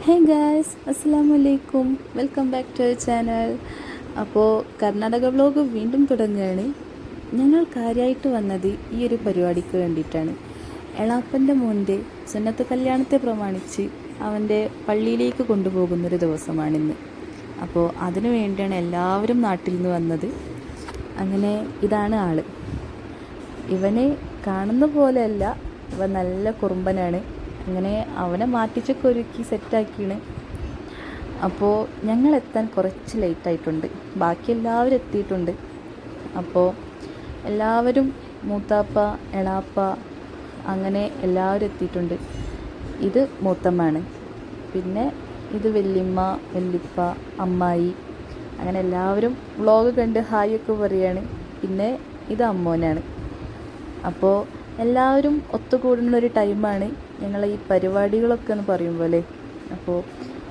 ഹേ guys, അസ്സലാമു അലൈക്കും. Welcome back to our channel. അപ്പോൾ കർണാടക വ്ലോഗ് വീണ്ടും തുടങ്ങുകയാണ്. ഞങ്ങൾ കാര്യമായിട്ട് വന്നത് ഈ ഒരു പരിപാടിക്ക് വേണ്ടിയിട്ടാണ്. എളാപ്പൻ്റെ മോൻ്റെ സുന്നത്ത് കല്യാണത്തെ പ്രമാണിച്ച് അവൻ്റെ പള്ളിയിലേക്ക് കൊണ്ടുപോകുന്നൊരു ദിവസമാണിന്ന്. അപ്പോൾ അതിനു വേണ്ടിയാണ് എല്ലാവരും നാട്ടിൽ നിന്ന് വന്നത്. അങ്ങനെ ഇതാണ് ആള്. ഇവനെ കാണുന്ന പോലെയല്ല, ഇവൻ നല്ല കുറുമ്പനാണ്. അങ്ങനെ അവനെ മാറ്റിച്ചൊക്കെ ഒരുക്കി സെറ്റാക്കിയാണ്. അപ്പോൾ ഞങ്ങൾ എത്താൻ കുറച്ച് ലേറ്റായിട്ടുണ്ട്. ബാക്കി എല്ലാവരും എത്തിയിട്ടുണ്ട്. അപ്പോൾ എല്ലാവരും മൂത്താപ്പ, എളാപ്പ, അങ്ങനെ എല്ലാവരും എത്തിയിട്ടുണ്ട്. ഇത് മൂത്തമ്മാണ്. പിന്നെ ഇത് വല്യമ്മ, വല്യപ്പ, അമ്മായി, അങ്ങനെ എല്ലാവരും വ്ളോഗ് കണ്ട് ഹായ് ഒക്കെ പറയാണ്. പിന്നെ ഇത് അമ്മോനാണ്. അപ്പോൾ എല്ലാവരും ഒത്തുകൂടുന്നൊരു ടൈമാണ് ഞങ്ങൾ ഈ പരിപാടികളൊക്കെ എന്ന് പറയുമ്പോൾ അല്ലേ. അപ്പോൾ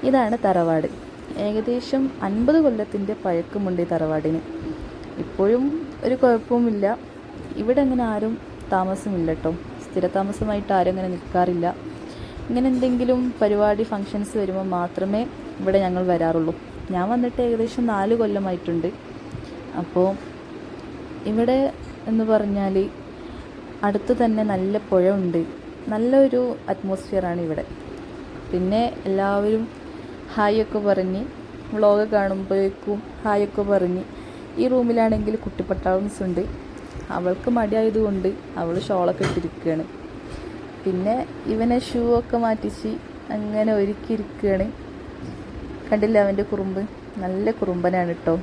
ഇതാണ് തറവാട്. ഏകദേശം 50 കൊല്ലത്തിൻ്റെ പഴക്കമുണ്ട് ഈ തറവാടിന്. ഇപ്പോഴും ഒരു കുഴപ്പവുമില്ല. ഇവിടെ അങ്ങനെ ആരും താമസമില്ല കേട്ടോ. സ്ഥിരതാമസമായിട്ട് ആരും അങ്ങനെ നിൽക്കാറില്ല. ഇങ്ങനെ എന്തെങ്കിലും പരിപാടി ഫങ്ഷൻസ് വരുമ്പോൾ മാത്രമേ ഇവിടെ ഞങ്ങൾ വരാറുള്ളൂ. ഞാൻ വന്നിട്ട് ഏകദേശം 4 കൊല്ലമായിട്ടുണ്ട്. അപ്പോൾ ഇവിടെ എന്ന് പറഞ്ഞാൽ അടുത്ത് തന്നെ നല്ല പുഴ ഉണ്ട്. നല്ലൊരു അറ്റ്മോസ്ഫിയറാണ് ഇവിടെ. പിന്നെ എല്ലാവരും ഹായ് ഒക്കെ പറഞ്ഞ് വ്ളോഗ് കാണുമ്പോഴേക്കും ഹായ് ഒക്കെ പറഞ്ഞ്. ഈ റൂമിലാണെങ്കിൽ കുട്ടിപ്പട്ടാളൻസ് ഉണ്ട്. അവൾക്ക് മടിയായതുകൊണ്ട് അവൾ ഷോളൊക്കെ ഇട്ടിരിക്കുകയാണ്. പിന്നെ ഇവനെ ഷൂ ഒക്കെ മാറ്റിച്ച് അങ്ങനെ ഒരുക്കിയിരിക്കുകയാണ്. കണ്ടില്ല അവൻ്റെ കുറുമ്പ്? നല്ല കുറുമ്പനാണ് കേട്ടോ.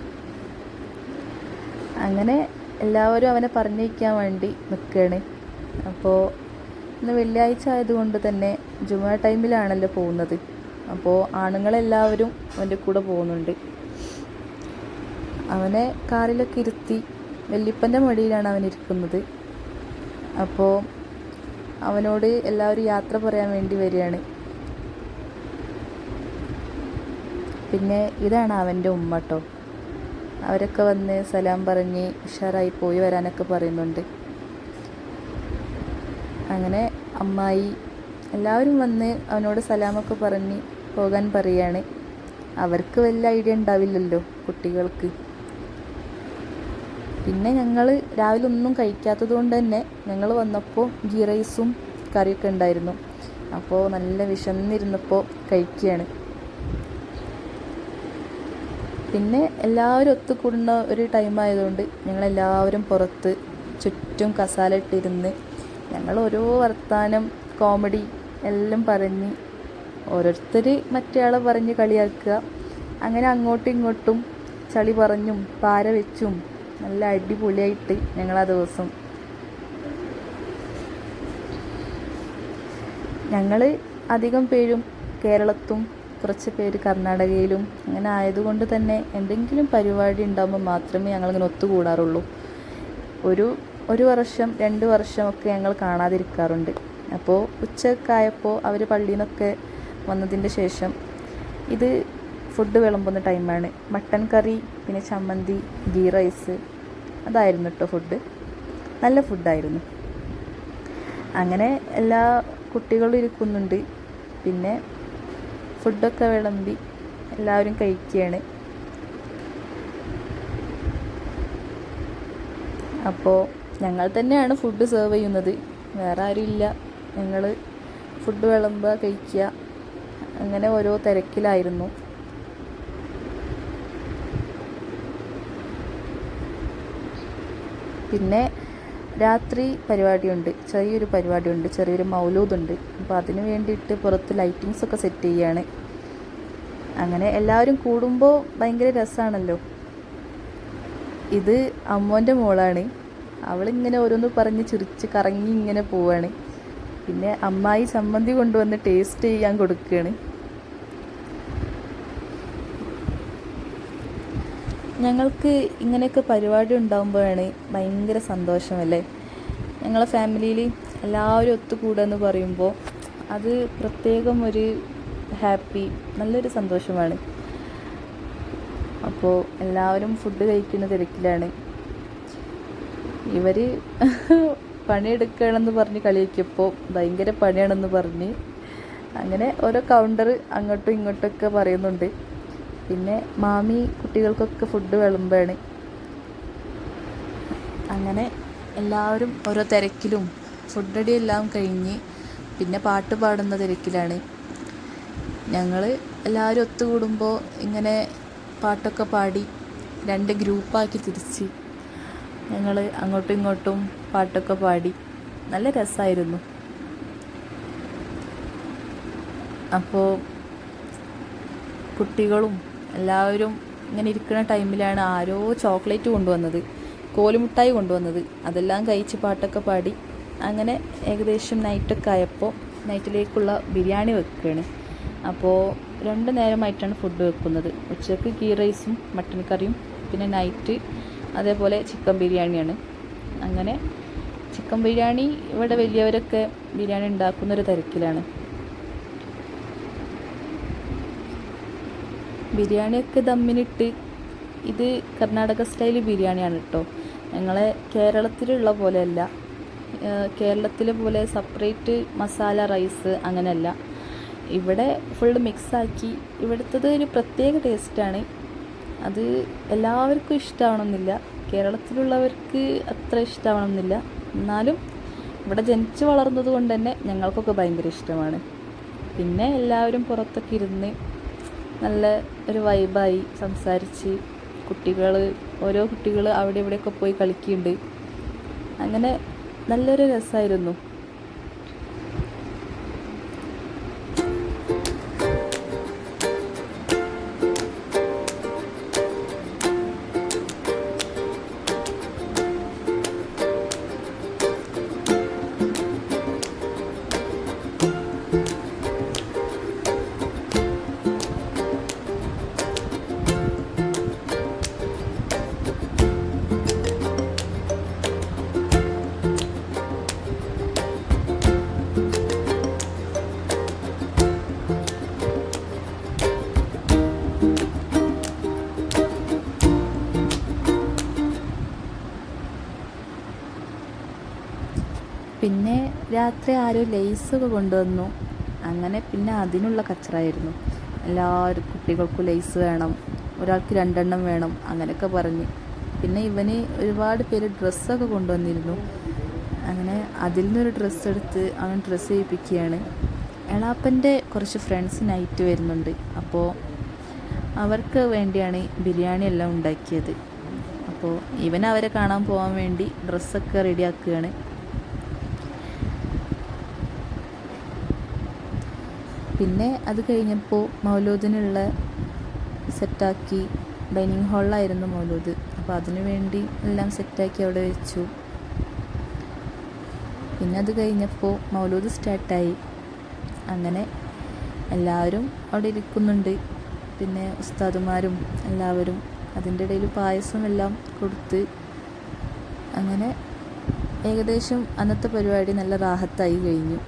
അങ്ങനെ എല്ലാവരും അവനെ പറഞ്ഞയക്കാൻ വേണ്ടി നിൽക്കുകയാണ്. അപ്പോൾ ഇന്ന് വെള്ളിയാഴ്ച ആയതുകൊണ്ട് തന്നെ ജുമാ ടൈമിലാണല്ലോ പോകുന്നത്. അപ്പോൾ ആണുങ്ങളെല്ലാവരും അവൻ്റെ കൂടെ പോകുന്നുണ്ട്. അവനെ കാറിലൊക്കെ ഇരുത്തി വല്യപ്പൻ്റെ മടിയിലാണ് അവൻ ഇരിക്കുന്നത്. അപ്പോൾ അവനോട് എല്ലാവരും യാത്ര പറയാൻ വേണ്ടി വരികയാണ്. പിന്നെ ഇതാണ് അവൻ്റെ ഉമ്മ കേട്ടോ. അവരൊക്കെ വന്ന് സലാം പറഞ്ഞ് ഉഷാറായി പോയി വരാനൊക്കെ പറയുന്നുണ്ട്. അങ്ങനെ അമ്മായി എല്ലാവരും വന്ന് അവനോട് സലാമൊക്കെ പറഞ്ഞ് പോകാൻ പറയുകയാണ്. അവർക്ക് വലിയ ഐഡിയ ഉണ്ടാവില്ലല്ലോ കുട്ടികൾക്ക്. പിന്നെ ഞങ്ങൾ രാവിലെ ഒന്നും കഴിക്കാത്തത് കൊണ്ട് തന്നെ ഞങ്ങൾ വന്നപ്പോൾ ഗീ റൈസും കറിയൊക്കെ ഉണ്ടായിരുന്നു. അപ്പോൾ നല്ല വിശന്നിരുന്നപ്പോൾ കഴിക്കുകയാണ്. പിന്നെ എല്ലാവരും ഒത്തുകൂടുന്ന ഒരു ടൈമായതുകൊണ്ട് ഞങ്ങളെല്ലാവരും പുറത്ത് ചുറ്റും കസാല ഇട്ടിരുന്ന് ഞങ്ങൾ ഓരോ വർത്താനം, കോമഡി എല്ലാം പറഞ്ഞ് ഓരോരുത്തർ മറ്റേയാളെ പറഞ്ഞ് കളിയാക്കുക. അങ്ങനെ അങ്ങോട്ടും ഇങ്ങോട്ടും ചളി പറഞ്ഞും പാര വെച്ചും നല്ല അടിപൊളിയായിട്ട് ഞങ്ങളാ ദിവസം. ഞങ്ങൾ അധികം പേരും കേരളത്തും കുറച്ച് പേര് കർണാടകയിലും അങ്ങനെ ആയതുകൊണ്ട് തന്നെ എന്തെങ്കിലും പരിപാടി ഉണ്ടാകുമ്പോൾ മാത്രമേ ഞങ്ങളിങ്ങനെ ഒത്തുകൂടാറുള്ളൂ. ഒരു വർഷം 2 വർഷമൊക്കെ ഞങ്ങൾ കാണാതിരിക്കാറുണ്ട്. അപ്പോൾ ഉച്ചക്കായപ്പോൾ അവർ പള്ളിയിൽ നിന്നൊക്കെ വന്നതിൻ്റെ ശേഷം ഇത് ഫുഡ് വിളമ്പുന്ന ടൈമാണ്. മട്ടൻ കറി, പിന്നെ ചമ്മന്തി, ഗീ റൈസ്, അതായിരുന്നു കേട്ടോ ഫുഡ്. നല്ല ഫുഡായിരുന്നു. അങ്ങനെ എല്ലാ കുട്ടികളും ഇരിക്കുന്നുണ്ട്. പിന്നെ ഫുഡൊക്കെ വിളമ്പി എല്ലാവരും കഴിക്കുകയാണ്. അപ്പോൾ ഞങ്ങൾ തന്നെയാണ് ഫുഡ് സെർവ് ചെയ്യുന്നത്, വേറെ ആരും ഇല്ല. ഞങ്ങൾ ഫുഡ് വിളമ്പുക, കഴിക്കുക, അങ്ങനെ ഓരോ തിരക്കിലായിരുന്നു. പിന്നെ രാത്രി പരിപാടിയുണ്ട്, ചെറിയൊരു മൗലൂദുണ്ട്. അപ്പോൾ അതിന് വേണ്ടിയിട്ട് പുറത്ത് ലൈറ്റിങ്സ് ഒക്കെ സെറ്റ് ചെയ്യുകയാണ്. അങ്ങനെ എല്ലാവരും കൂടുമ്പോൾ ഭയങ്കര രസമാണല്ലോ. ഇത് അമ്മോൻ്റെ മോളാണ്. അവളിങ്ങനെ ഓരോന്ന് പറഞ്ഞ് ചിരിച്ച് കറങ്ങി ഇങ്ങനെ പോവാണ്. പിന്നെ അമ്മായി ചമ്മന്തി കൊണ്ടുവന്ന് ടേസ്റ്റ് ചെയ്യാൻ കൊടുക്കുകയാണ്. ഞങ്ങൾക്ക് ഇങ്ങനെയൊക്കെ പരിപാടി ഉണ്ടാകുമ്പോഴാണ് ഭയങ്കര സന്തോഷമല്ലേ. ഞങ്ങളെ ഫാമിലിയിൽ എല്ലാവരും ഒത്തുകൂടുക എന്ന് പറയുമ്പോൾ അത് പ്രത്യേകം ഒരു ഹാപ്പി, നല്ലൊരു സന്തോഷമാണ്. അപ്പോൾ എല്ലാവരും ഫുഡ് കഴിക്കുന്ന തിരക്കിലാണ്. ഇവർ പണിയെടുക്കണമെന്ന് പറഞ്ഞ് കളിയാക്കിയപ്പോൾ ഭയങ്കര പണിയാണെന്ന് പറഞ്ഞ് അങ്ങനെ ഓരോ കൗണ്ടർ അങ്ങോട്ടും ഇങ്ങോട്ടൊക്കെ പറയുന്നുണ്ട്. പിന്നെ മാമി കുട്ടികൾക്കൊക്കെ ഫുഡ് വിളമ്പാണ്. അങ്ങനെ എല്ലാവരും ഓരോ തിരക്കിലും ഫുഡടി എല്ലാം കഴിഞ്ഞ് പിന്നെ പാട്ട് പാടുന്ന തിരക്കിലാണ്. ഞങ്ങൾ എല്ലാവരും ഒത്തുകൂടുമ്പോൾ ഇങ്ങനെ പാട്ടൊക്കെ പാടി 2 ഗ്രൂപ്പാക്കി തിരിച്ച് ഞങ്ങൾ അങ്ങോട്ടും ഇങ്ങോട്ടും പാട്ടൊക്കെ പാടി നല്ല രസമായിരുന്നു. അപ്പോൾ കുട്ടികളും എല്ലാവരും ഇങ്ങനെ ഇരിക്കുന്ന ടൈമിലാണ് ആരോ ചോക്ലേറ്റ് കൊണ്ടുവന്നത്, കോലുമിഠായി കൊണ്ടുവന്നത്. അതെല്ലാം കഴിച്ച് പാട്ടൊക്കെ പാടി അങ്ങനെ ഏകദേശം നൈറ്റൊക്കെ ആയപ്പോൾ നൈറ്റിലേക്കുള്ള ബിരിയാണി വെക്കുകയാണ്. അപ്പോൾ 2 നേരമായിട്ടാണ് ഫുഡ് വെക്കുന്നത്. ഉച്ചയ്ക്ക് ഗീ റൈസും മട്ടൻ കറിയും, പിന്നെ നൈറ്റ് അതേപോലെ ചിക്കൻ ബിരിയാണിയാണ്. അങ്ങനെ ചിക്കൻ ബിരിയാണി ഇവിടെ വലിയവരൊക്കെ ബിരിയാണി ഉണ്ടാക്കുന്നൊരു തിരക്കിലാണ്. ബിരിയാണിയൊക്കെ ദമ്മിനിട്ട്, ഇത് കർണാടക സ്റ്റൈൽ ബിരിയാണിയാണ് കേട്ടോ. ഞങ്ങളെ കേരളത്തിലുള്ള പോലെയല്ല, കേരളത്തിലെ പോലെ സെപ്പറേറ്റ് മസാല റൈസ് അങ്ങനെയല്ല. ഇവിടെ ഫുള്ള് മിക്സാക്കി. ഇവിടുത്തത് ഒരു പ്രത്യേക ടേസ്റ്റാണ്. അത് എല്ലാവർക്കും ഇഷ്ടമാവണമെന്നില്ല, കേരളത്തിലുള്ളവർക്ക് അത്ര ഇഷ്ടമാവണമെന്നില്ല. എന്നാലും ഇവിടെ ജനിച്ച് വളർന്നത് കൊണ്ട് തന്നെ ഞങ്ങൾക്കൊക്കെ ഭയങ്കര ഇഷ്ടമാണ്. പിന്നെ എല്ലാവരും പുറത്തൊക്കെ ഇരുന്ന് നല്ല ഒരു വൈബായി സംസാരിച്ച്, ഓരോ കുട്ടികൾ അവിടെ ഇവിടെയൊക്കെ പോയി കളിക്കുന്നുണ്ട്. അങ്ങനെ നല്ലൊരു രസമായിരുന്നു. പിന്നെ രാത്രി ആരോ ലേസൊക്കെ കൊണ്ടുവന്നു. അങ്ങനെ പിന്നെ അതിനുള്ള കച്ചറായിരുന്നു. എല്ലാവരും കുട്ടികൾക്കും ലേസ് വേണം, ഒരാൾക്ക് 2 എണ്ണം വേണം അങ്ങനെയൊക്കെ പറഞ്ഞ്. പിന്നെ ഇവന് ഒരുപാട് പേര് ഡ്രസ്സൊക്കെ കൊണ്ടുവന്നിരുന്നു. അങ്ങനെ അതിൽ നിന്നൊരു ഡ്രസ്സ് എടുത്ത് അവൻ ഡ്രസ്സ് ചെയ്യിപ്പിക്കുകയാണ്. എളാപ്പൻ്റെ കുറച്ച് ഫ്രണ്ട്സ് നൈറ്റ് വരുന്നുണ്ട്. അപ്പോൾ അവർക്ക് വേണ്ടിയാണ് ബിരിയാണി എല്ലാം ഉണ്ടാക്കിയത്. അപ്പോൾ ഇവൻ അവരെ കാണാൻ പോകാൻ വേണ്ടി ഡ്രസ്സൊക്കെ റെഡിയാക്കുകയാണ്. പിന്നെ അത് കഴിഞ്ഞപ്പോൾ മൗലൂദിനുള്ള സെറ്റാക്കി. ഡൈനിങ് ഹാളിലായിരുന്നു മൗലൂദ്. അപ്പോൾ അതിനു വേണ്ടി എല്ലാം സെറ്റാക്കി അവിടെ വെച്ചു. പിന്നെ അത് കഴിഞ്ഞപ്പോൾ മൗലൂദ് സ്റ്റാർട്ടായി. അങ്ങനെ എല്ലാവരും അവിടെ ഇരിക്കുന്നുണ്ട്. പിന്നെ ഉസ്താദുമാരും എല്ലാവരും അതിൻ്റെ ഇടയിൽ പായസം എല്ലാം കൊടുത്ത് അങ്ങനെ ഏകദേശം അന്നത്തെ പരിപാടി നല്ല റാഹത്തായി കഴിഞ്ഞു.